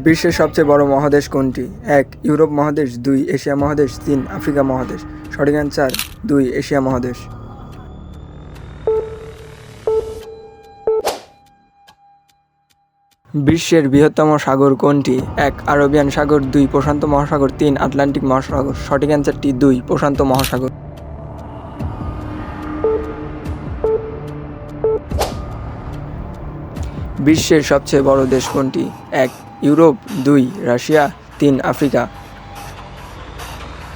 বিশ্বের সবচেয়ে বড় মহাদেশ কোনটি? ১. ইউরোপ মহাদেশ, ২. এশিয়া মহাদেশ, ৩. আফ্রিকা মহাদেশ। সঠিক অ্যান্সার ২. এশিয়া মহাদেশ। বিশ্বের বৃহত্তম সাগর কোনটি? ১. আরবিয়ান সাগর, ২. প্রশান্ত মহাসাগর, ৩. আটলান্টিক মহাসাগর। সঠিক অ্যান্সারটি ২. প্রশান্ত মহাসাগর। বিশ্বের সবচেয়ে বড় দেশ কোনটি? ১. ইউরোপ, ২. রাশিয়া, ৩. আফ্রিকা।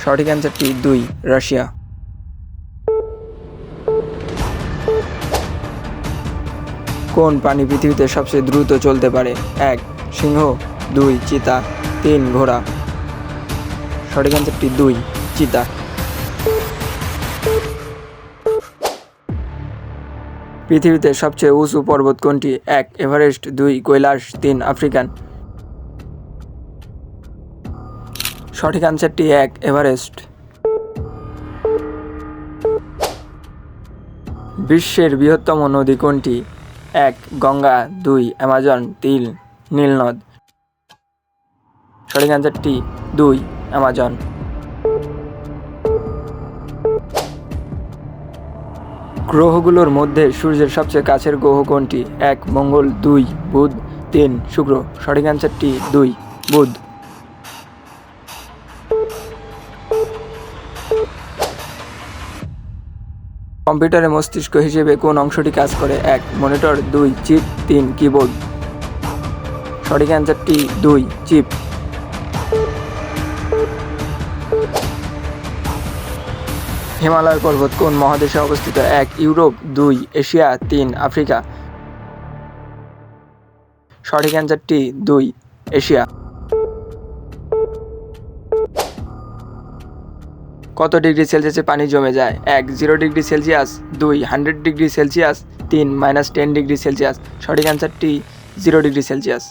সঠিক অ্যান্সারটি ২. রাশিয়া। কোন প্রাণী পৃথিবীতে সবচেয়ে দ্রুত চলতে পারে? ১. সিংহ, ২. চিতা, ৩. ঘোড়া। সঠিক অ্যান্সারটি ২. চিতা। পৃথিবীতে সবচেয়ে উঁচু পর্বত কোনটি? ১. এভারেস্ট, ২. কৈলাস, ৩. আফ্রিকান। সঠিক অ্যান্সারটি ১. এভারেস্ট। বিশ্বের বৃহত্তম নদী কোনটি? ১. গঙ্গা, ২. অ্যামাজন, ৩. নীলনদ। সঠিক অ্যান্সারটি ২. অ্যামাজন। গ্রহগুলোর মধ্যে সূর্যের সবচেয়ে কাছের গ্রহ কোনটি? ১. মঙ্গল, ২. বুধ, ৩. শুক্র। সঠিক অ্যান্সারটি ২. বুধ। কম্পিউটারে মস্তিষ্ক হিসেবে কোন অংশটি কাজ করে? ১. মনিটর, ২. চিপ, ৩. কিবোর্ড। সঠিক অ্যান্সারটি ২. চিপ। হিমালয় পর্বত কোন মহাদেশে অবস্থিত? ১. ইউরোপ, ২. এশিয়া, ৩. আফ্রিকা। সঠিক অ্যান্সারটি ২. এশিয়া। কত ডিগ্রি সেলসিয়াসে পানি জমে যায়? ১. 0 degree Celsius, ২. 100 degree Celsius, ৩. -10 degree Celsius. সঠিক অ্যান্সারটি 0 ডিগ্রি সেলসিয়াস।